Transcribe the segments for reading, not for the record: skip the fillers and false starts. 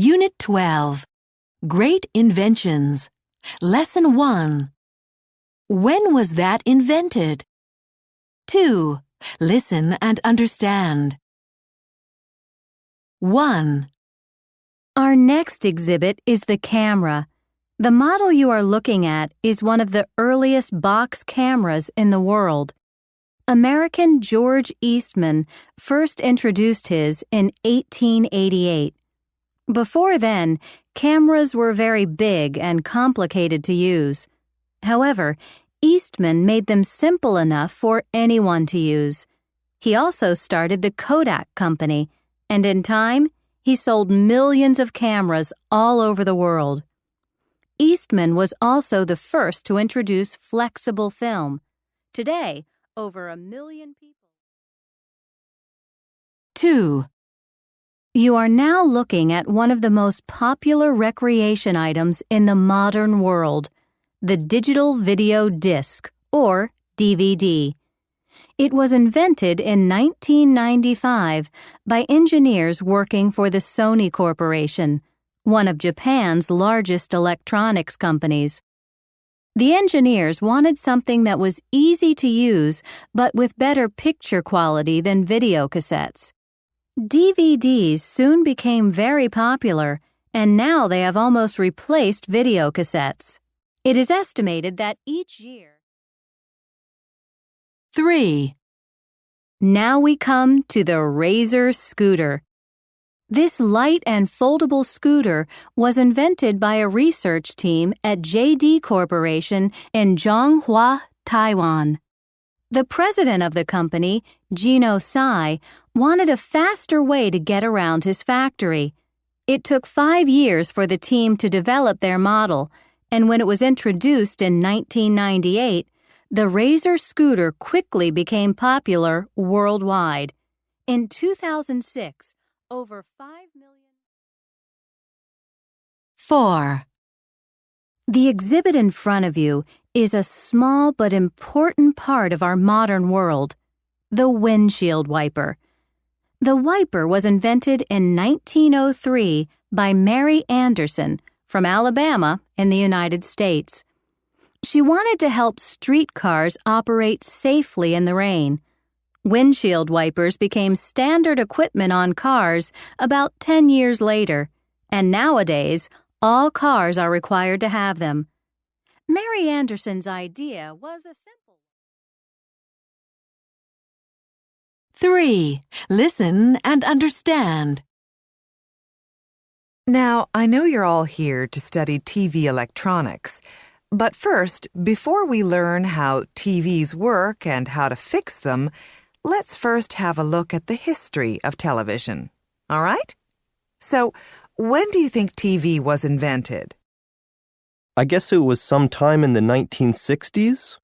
Unit 12. Great Inventions. Lesson 1. When was that invented? 2. Listen and understand. 1. Our next exhibit is the camera. The model you are looking at is one of the earliest box cameras in the world. American George Eastman first introduced his in 1888. Before then, cameras were very big and complicated to use. However, Eastman made them simple enough for anyone to use. He also started the Kodak Company, and in time, he sold millions of cameras all over the world. Eastman was also the first to introduce flexible film. Today, over 1 million people. 2. You are now looking at one of the most popular recreation items in the modern world, the digital video disc, or DVD. It was invented in 1995 by engineers working for the Sony Corporation, one of Japan's largest electronics companies. The engineers wanted something that was easy to use but with better picture quality than video cassettes. DVDs soon became very popular, and now they have almost replaced video cassettes. It is estimated that each year. 3. Now we come to the Razor scooter. This light and foldable scooter was invented by a research team at JD Corporation in Zhonghua, Taiwan. The president of the company, Gino Tsai, wanted a faster way to get around his factory. It took 5 years for the team to develop their model, and when it was introduced in 1998, the Razor scooter quickly became popular worldwide. In 2006, over 5 million. 4. The exhibit in front of you is a small but important part of our modern world, the windshield wiper. The wiper was invented in 1903 by Mary Anderson from Alabama in the United States. She wanted to help streetcars operate safely in the rain. Windshield wipers became standard equipment on cars about 10 years later, and nowadays, all cars are required to have them. Mary Anderson's idea was a simple one. 3. Listen and understand. Now, I know you're all here to study TV electronics, but first, before we learn how TVs work and how to fix them, let's first have a look at the history of television. All right? So, when do you think TV was invented? I guess it was sometime in the 1960s?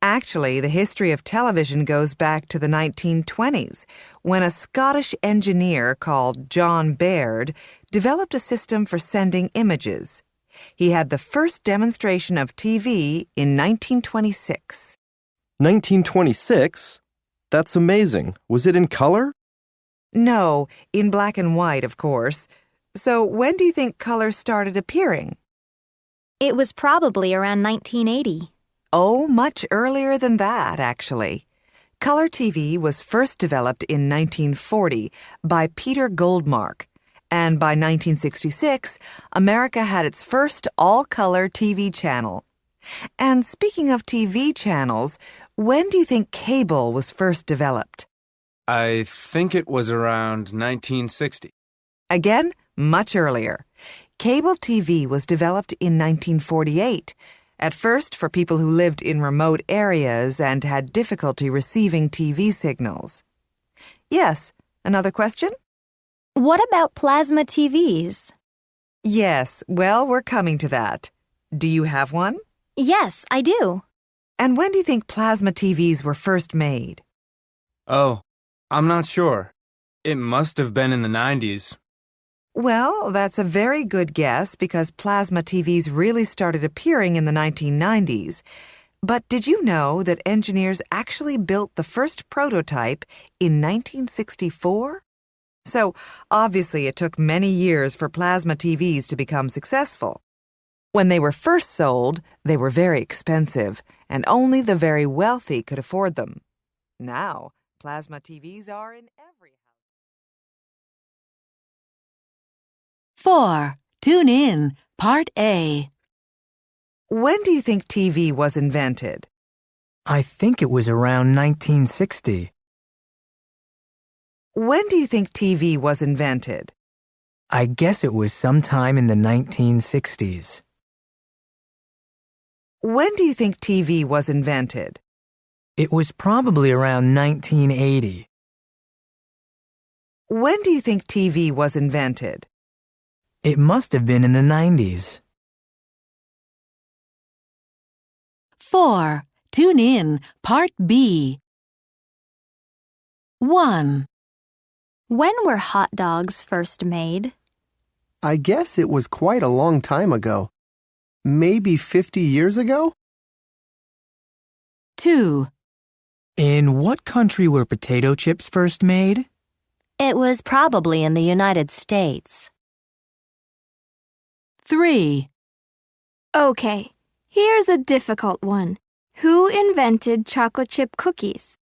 Actually, the history of television goes back to the 1920s, when a Scottish engineer called John Baird developed a system for sending images. He had the first demonstration of TV in 1926. 1926? That's amazing. Was it in color? No, in black and white, of course. So when do you think color started appearing? It was probably around 1980. Oh, much earlier than that, actually. Color TV was first developed in 1940 by Peter Goldmark, and by 1966, America had its first all-color TV channel. And speaking of TV channels, when do you think cable was first developed? I think it was around 1960. Again, much earlier. Cable TV was developed in 1948, at first for people who lived in remote areas and had difficulty receiving TV signals. Yes, another question? What about plasma TVs? Yes, well, we're coming to that. Do you have one? Yes, I do. And when do you think plasma TVs were first made? Oh, I'm not sure. It must have been in the 90s. Well, that's a very good guess because plasma TVs really started appearing in the 1990s. But did you know that engineers actually built the first prototype in 1964? So, obviously, it took many years for plasma TVs to become successful. When they were first sold, they were very expensive, and only the very wealthy could afford them. Now, plasma TVs are in every house. 4. Tune in. Part A. When do you think TV was invented? I think it was around 1960. When do you think TV was invented? I guess it was sometime in the 1960s. When do you think TV was invented? It was probably around 1980. When do you think TV was invented? It must have been in the 90s. 4. Tune in. Part B. 1. When were hot dogs first made? I guess it was quite a long time ago. Maybe 50 years ago? 2. In what country were potato chips first made? It was probably in the United States. 3. Okay, here's a difficult one. Who invented chocolate chip cookies?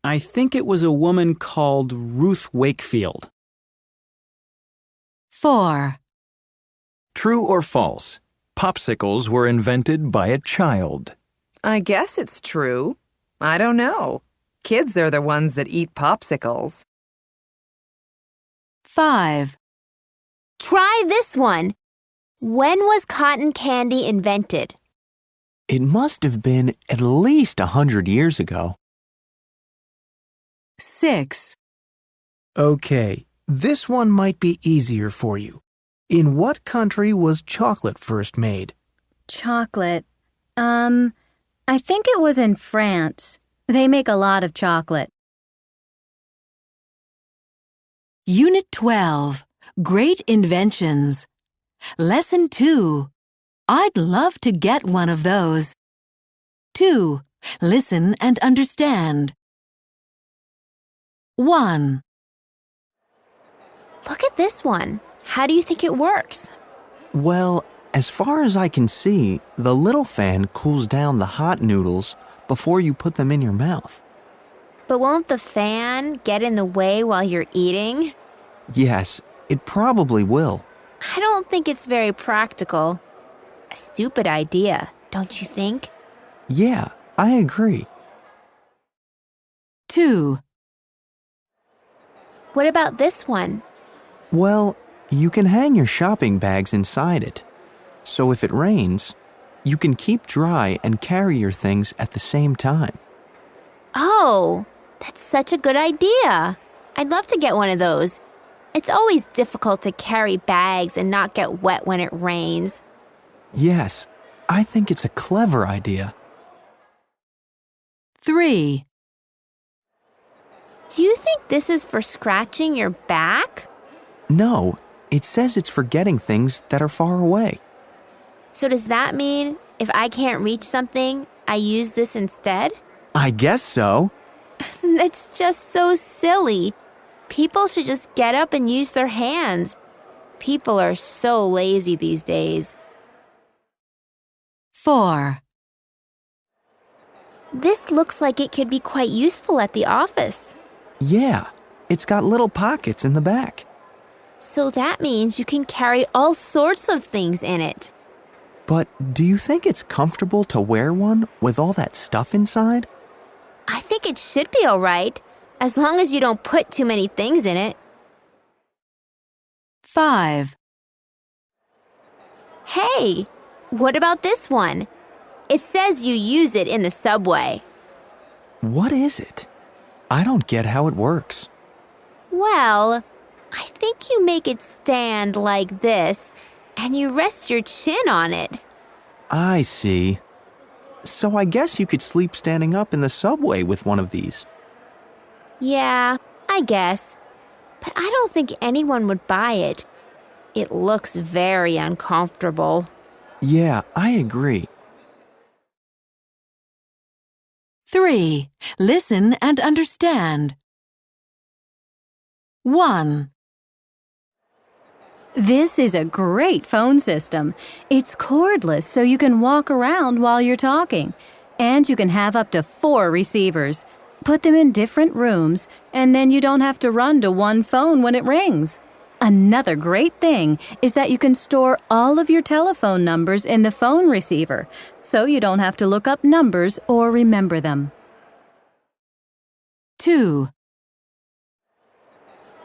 I think it was a woman called Ruth Wakefield. 4. True or false? Popsicles were invented by a child. I guess it's true. I don't know. Kids are the ones that eat popsicles. 5. Try this one. When was cotton candy invented? It must have been at least 100 years ago. 6. Okay, this one might be easier for you. In what country was chocolate first made? Chocolate. I think it was in France. They make a lot of chocolate. Unit 12. Great Inventions. Lesson 2. I'd love to get one of those. 2. Listen and understand. 1. Look at this one. How do you think it works? Well, as far as I can see, the little fan cools down the hot noodles before you put them in your mouth. But won't the fan get in the way while you're eating? Yes, it probably will. I don't think it's very practical. A stupid idea, don't you think? Yeah, I agree. 2. What about this one? Well, you can hang your shopping bags inside it. So if it rains, you can keep dry and carry your things at the same time. Oh, that's such a good idea. I'd love to get one of those. It's always difficult to carry bags and not get wet when it rains. Yes, I think it's a clever idea. 3. Do you think this is for scratching your back? No, it says it's for getting things that are far away. So does that mean if I can't reach something, I use this instead? I guess so. That's just so silly. People should just get up and use their hands. People are so lazy these days. 4. This looks like it could be quite useful at the office. Yeah, it's got little pockets in the back. So that means you can carry all sorts of things in it. But do you think it's comfortable to wear one with all that stuff inside? I think it should be all right, as long as you don't put too many things in it. 5. Hey, what about this one? It says you use it in the subway. What is it? I don't get how it works. Well, I think you make it stand like this, and you rest your chin on it. I see. So I guess you could sleep standing up in the subway with one of these. Yeah, I guess. But I don't think anyone would buy it. It looks very uncomfortable. Yeah, I agree. 3. Listen and understand. 1. This is a great phone system. It's cordless, so you can walk around while you're talking. And you can have up to 4 receivers. Put them in different rooms, and then you don't have to run to one phone when it rings. Another great thing is that you can store all of your telephone numbers in the phone receiver, so you don't have to look up numbers or remember them. 2.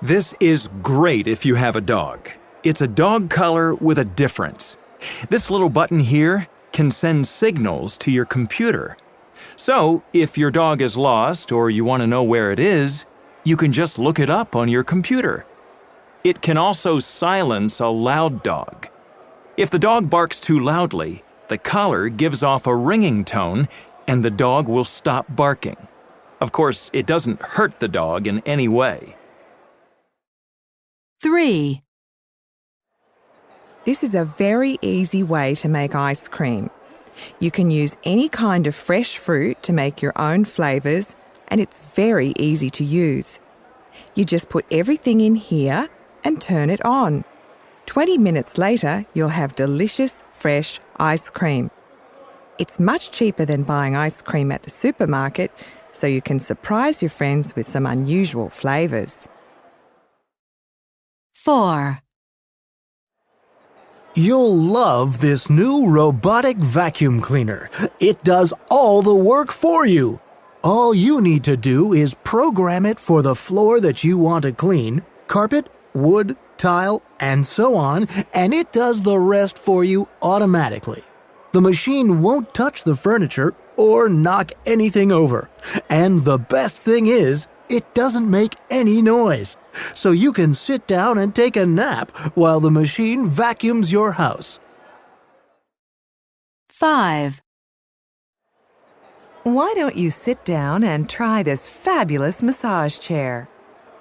This is great if you have a dog. It's a dog collar with a difference. This little button here can send signals to your computer. So, if your dog is lost or you want to know where it is, you can just look it up on your computer. It can also silence a loud dog. If the dog barks too loudly, the collar gives off a ringing tone and the dog will stop barking. Of course, it doesn't hurt the dog in any way. 3. This is a very easy way to make ice cream. You can use any kind of fresh fruit to make your own flavors, and it's very easy to use. You just put everything in here and turn it on. 20 minutes later, you'll have delicious, fresh ice cream. It's much cheaper than buying ice cream at the supermarket, so you can surprise your friends with some unusual flavors. 4. You'll love this new robotic vacuum cleaner. It does all the work for you. All you need to do is program it for the floor that you want to clean, carpet, wood, tile, and so on, and it does the rest for you automatically. The machine won't touch the furniture or knock anything over. And the best thing is, it doesn't make any noise. So you can sit down and take a nap while the machine vacuums your house. 5. Why don't you sit down and try this fabulous massage chair?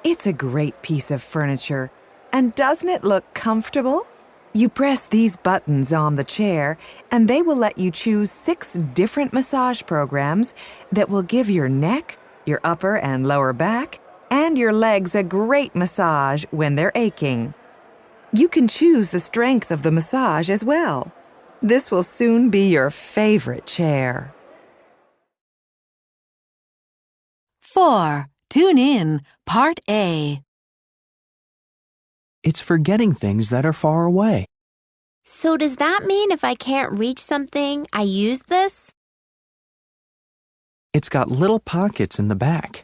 It's a great piece of furniture. And doesn't it look comfortable? You press these buttons on the chair, and they will let you choose 6 different massage programs that will give your neck, your upper and lower back, and your legs a great massage when they're aching. You can choose the strength of the massage as well. This will soon be your favorite chair. 4. Tune in, Part A. It's for getting things that are far away. So does that mean if I can't reach something, I use this? It's got little pockets in the back.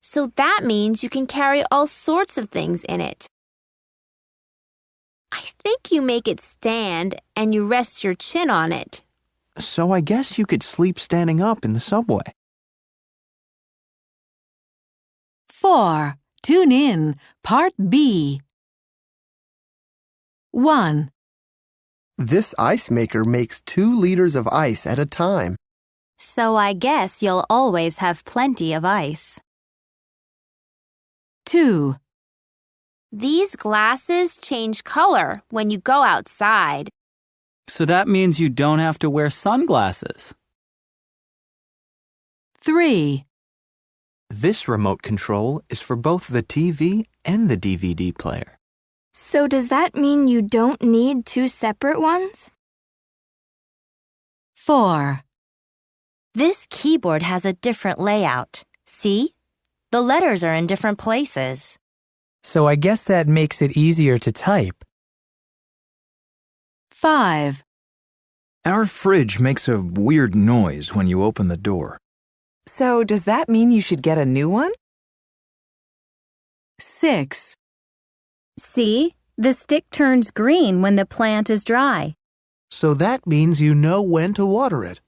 So that means you can carry all sorts of things in it. I think you make it stand and you rest your chin on it. So I guess you could sleep standing up in the subway. 4. Tune in, Part B. 1. This ice maker makes 2 liters of ice at a time. So I guess you'll always have plenty of ice. 2. These glasses change color when you go outside. So that means you don't have to wear sunglasses. 3. This remote control is for both the TV and the DVD player. So does that mean you don't need 2 separate ones? 4. This keyboard has a different layout. See? The letters are in different places. So I guess that makes it easier to type. 5. Our fridge makes a weird noise when you open the door. So does that mean you should get a new one? 6. See? The stick turns green when the plant is dry. So that means you know when to water it.